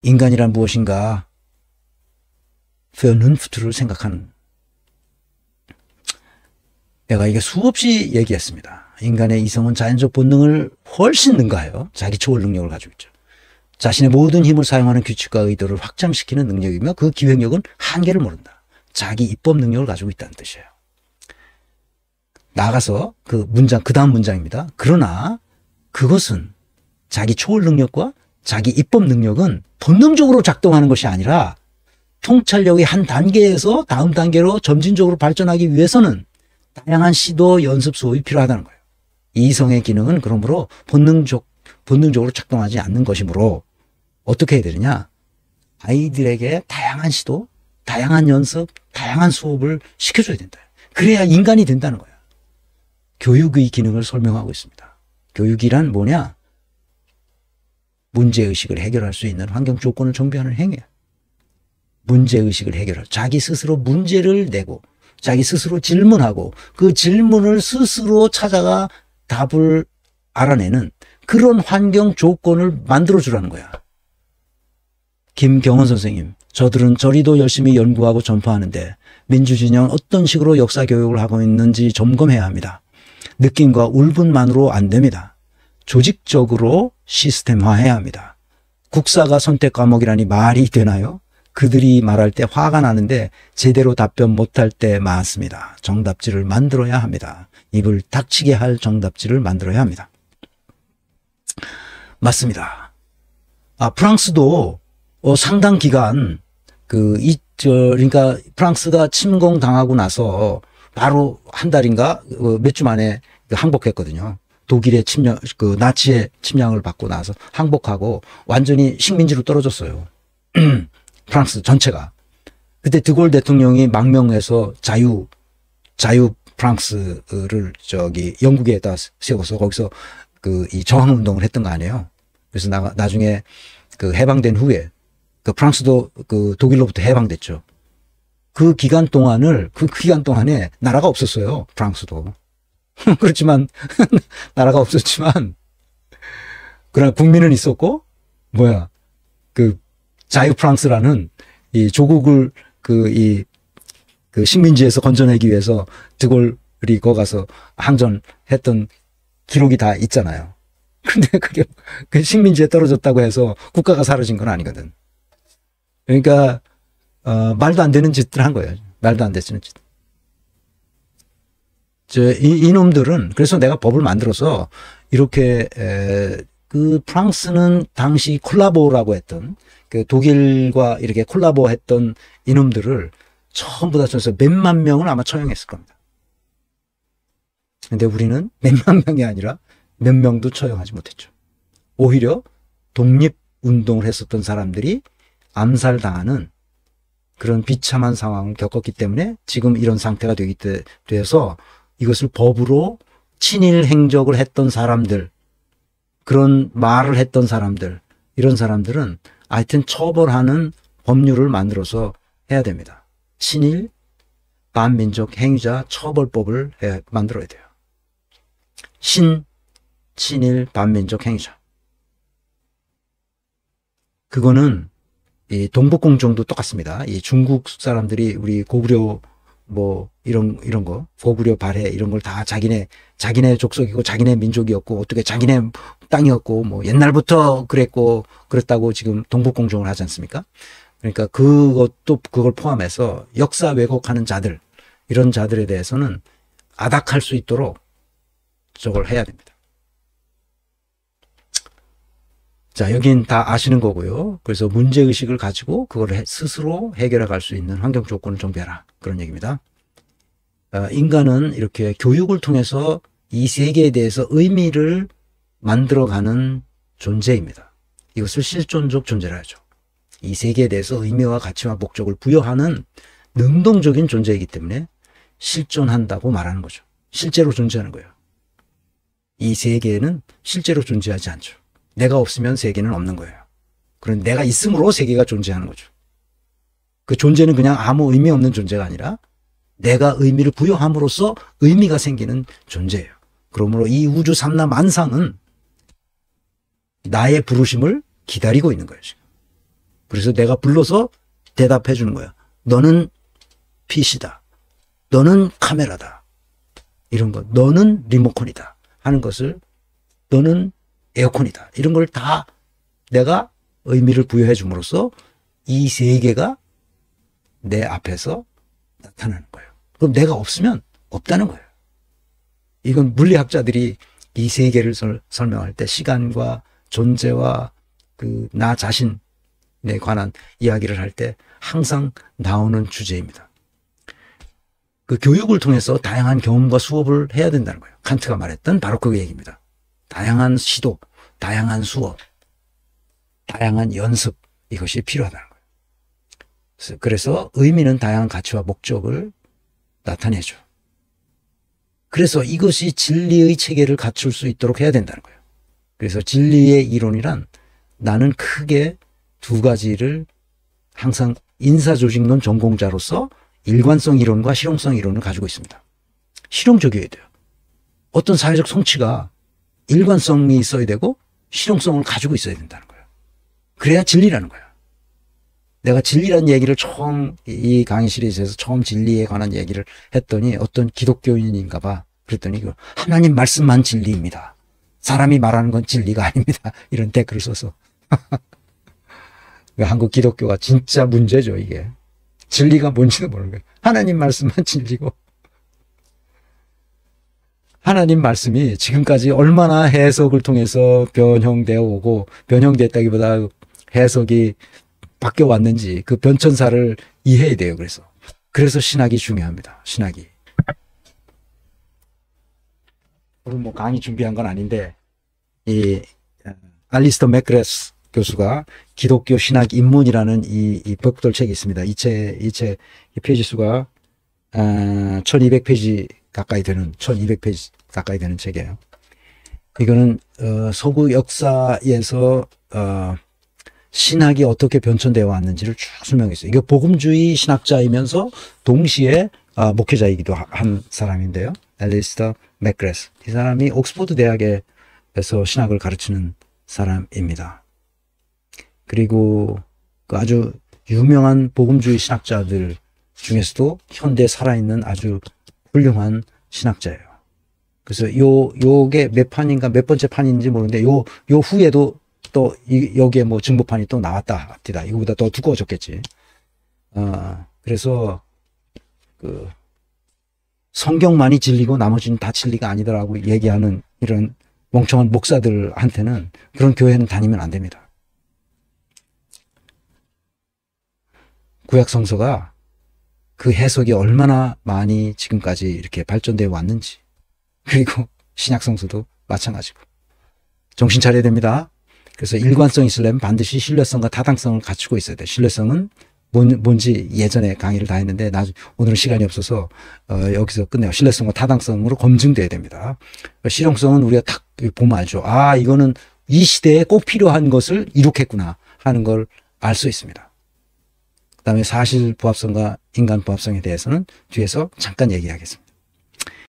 인간이란 무엇인가 vernunft를 생각하는, 내가 이게 수없이 얘기했습니다. 인간의 이성은 자연적 본능을 훨씬 능가하여 자기 초월 능력을 가지고 있죠. 자신의 모든 힘을 사용하는 규칙과 의도를 확장시키는 능력이며 그 기획력은 한계를 모른다. 자기 입법 능력을 가지고 있다는 뜻이에요. 나아가서 그 문장, 그 다음 문장입니다. 그러나 그것은 자기 초월 능력과 자기 입법 능력은 본능적으로 작동하는 것이 아니라 통찰력의 한 단계에서 다음 단계로 점진적으로 발전하기 위해서는 다양한 시도, 연습, 수업이 필요하다는 거예요. 이성의 기능은 그러므로 본능적으로 작동하지 않는 것이므로 어떻게 해야 되느냐? 아이들에게 다양한 시도, 다양한 연습, 다양한 수업을 시켜줘야 된다. 그래야 인간이 된다는 거야. 교육의 기능을 설명하고 있습니다. 교육이란 뭐냐? 문제의식을 해결할 수 있는 환경 조건을 정비하는 행위야. 문제의식을 해결할, 자기 스스로 문제를 내고 자기 스스로 질문하고 그 질문을 스스로 찾아가 답을 알아내는 그런 환경 조건을 만들어주라는 거야. 김경원 선생님, 저들은 저리도 열심히 연구하고 전파하는데 민주진영은 어떤 식으로 역사 교육을 하고 있는지 점검해야 합니다. 느낌과 울분만으로 안 됩니다. 조직적으로 시스템화해야 합니다. 국사가 선택 과목이라니 말이 되나요? 그들이 말할 때 화가 나는데 제대로 답변 못할 때 많습니다. 정답지를 만들어야 합니다. 입을 닥치게 할 정답지를 만들어야 합니다. 맞습니다. 프랑스도 상당 기간 그러니까 프랑스가 침공당하고 나서 바로 한 달인가 몇 주 만에 항복했거든요. 독일의 침략, 나치의 침략을 받고 나서 항복하고 완전히 식민지로 떨어졌어요. 프랑스 전체가. 그때 드골 대통령이 망명해서 자유 프랑스를 영국에다 세워서 거기서 이 저항 운동을 했던 거 아니에요. 그래서 나중에 해방된 후에 프랑스도 독일로부터 해방됐죠. 그 기간 동안에 나라가 없었어요. 프랑스도. 그렇지만 나라가 없었지만 그러나 국민은 있었고 자유 프랑스라는 이 조국을 식민지에서 건져내기 위해서 드골이 거기 가서 항전했던 기록이 다 있잖아요. 근데 그게 그 식민지에 떨어졌다고 해서 국가가 사라진 건 아니거든. 그러니까 말도 안 되는 짓을 한 거예요. 말도 안 되는 짓. 이놈들은 그래서 내가 법을 만들어서 이렇게 프랑스는 당시 콜라보라고 했던 독일과 이렇게 콜라보했던 이놈들을 전부 다 쳐서 몇만 명을 아마 처형했을 겁니다. 근데 우리는 몇만 명이 아니라 몇 명도 처형하지 못했죠. 오히려 독립운동을 했었던 사람들이 암살당하는 그런 비참한 상황을 겪었기 때문에 지금 이런 상태가 돼서 이것을 법으로 친일 행적을 했던 사람들, 그런 말을 했던 사람들, 이런 사람들은 하여튼 처벌하는 법률을 만들어서 해야 됩니다. 친일 반민족 행위자 처벌법을 만들어야 돼요. 친일 반민족 행위자. 그거는 이 동북공정도 똑같습니다. 이 중국 사람들이 우리 고구려 이런 거, 고구려 발해 이런 걸 다 자기네 족속이고 자기네 민족이었고 어떻게 자기네 땅이었고 옛날부터 그랬다고 지금 동북공정을 하지 않습니까? 그러니까 그걸 포함해서 역사 왜곡하는 자들, 이런 자들에 대해서는 아닥할 수 있도록 저걸 해야 됩니다. 자, 여긴 다 아시는 거고요. 그래서 문제의식을 가지고 그걸 스스로 해결해 갈 수 있는 환경 조건을 정비하라. 그런 얘기입니다. 인간은 이렇게 교육을 통해서 이 세계에 대해서 의미를 만들어가는 존재입니다. 이것을 실존적 존재라 하죠. 이 세계에 대해서 의미와 가치와 목적을 부여하는 능동적인 존재이기 때문에 실존한다고 말하는 거죠. 실제로 존재하는 거예요. 이 세계는 실제로 존재하지 않죠. 내가 없으면 세계는 없는 거예요. 그런데 내가 있음으로 세계가 존재하는 거죠. 그 존재는 그냥 아무 의미 없는 존재가 아니라 내가 의미를 부여함으로써 의미가 생기는 존재예요. 그러므로 이 우주 삼라 만상은 나의 부르심을 기다리고 있는 거예요. 지금. 그래서 내가 불러서 대답해 주는 거예요. 너는 PC다. 너는 카메라다. 이런 거. 너는 리모컨이다. 하는 것을 너는 에어컨이다. 이런 걸 다 내가 의미를 부여해 줌으로써 이 세 개가 내 앞에서 나타나는 거예요. 그럼 내가 없으면 없다는 거예요. 이건 물리학자들이 이 세 개를 설명할 때 시간과 존재와 그 나 자신에 관한 이야기를 할 때 항상 나오는 주제입니다. 그 교육을 통해서 다양한 경험과 수업을 해야 된다는 거예요. 칸트가 말했던 바로 그 얘기입니다. 다양한 시도, 다양한 수업, 다양한 연습, 이것이 필요하다는 거예요. 그래서 의미는 다양한 가치와 목적을 나타내죠. 그래서 이것이 진리의 체계를 갖출 수 있도록 해야 된다는 거예요. 그래서 진리의 이론이란 나는 크게 두 가지를 항상 인사조직론 전공자로서 일관성 이론과 실용성 이론을 가지고 있습니다. 실용적이어야 돼요. 어떤 사회적 성취가 일관성이 있어야 되고 실용성을 가지고 있어야 된다는 거예요. 그래야 진리라는 거예요. 내가 진리라는 얘기를 처음 이 강의 시리즈에서 처음 진리에 관한 얘기를 했더니 어떤 기독교인인가 봐. 그랬더니 하나님 말씀만 진리입니다. 사람이 말하는 건 진리가 아닙니다. 이런 댓글을 써서. 한국 기독교가 진짜 문제죠, 이게. 진리가 뭔지도 모르는 거예요. 하나님 말씀만 진리고. 하나님 말씀이 지금까지 얼마나 해석을 통해서 변형되어 오고, 변형됐다기보다 해석이 바뀌어 왔는지 그 변천사를 이해해야 돼요. 그래서 신학이 중요합니다. 신학이. 오늘 뭐 강의 준비한 건 아닌데, 이 알리스터 맥그레스 교수가 기독교 신학 입문이라는 이 벽돌 책이 있습니다. 이 페이지 수가 1200페이지 가까이 되는 1200페이지 가까이 되는 책이에요. 이거는 서구 역사에서 신학이 어떻게 변천되어 왔는지를 쭉 설명했어요. 이거 복음주의 신학자이면서 동시에 목회자이기도 한 사람인데요. 알리스터 맥그레스. 이 사람이 옥스퍼드 대학에서 신학을 가르치는 사람입니다. 그리고 그 아주 유명한 복음주의 신학자들 중에서도 현대 살아있는 아주 훌륭한 신학자예요. 그래서 요게 몇 판인가 몇 번째 판인지 모르는데 요 후에도 또 여기에 뭐 증보판이 또 나왔다 합니다. 이거보다 더 두꺼워졌겠지. 그래서 그 성경만이 진리고 나머지는 다 진리가 아니더라고 얘기하는 이런 멍청한 목사들한테는 그런 교회는 다니면 안 됩니다. 구약 성서가 그 해석이 얼마나 많이 지금까지 이렇게 발전되어 왔는지, 그리고 신약 성서도 마찬가지고 정신 차려야 됩니다. 그래서 일관성이 있으려면 반드시 신뢰성과 타당성을 갖추고 있어야 돼요. 신뢰성은 뭔지 예전에 강의를 다 했는데 오늘은 시간이 없어서 여기서 끝내요. 신뢰성과 타당성으로 검증돼야 됩니다. 실용성은 우리가 딱 보면 알죠. 이거는 이 시대에 꼭 필요한 것을 이룩했구나 하는 걸 알 수 있습니다. 그 다음에 사실 부합성과 인간 부합성에 대해서는 뒤에서 잠깐 얘기하겠습니다.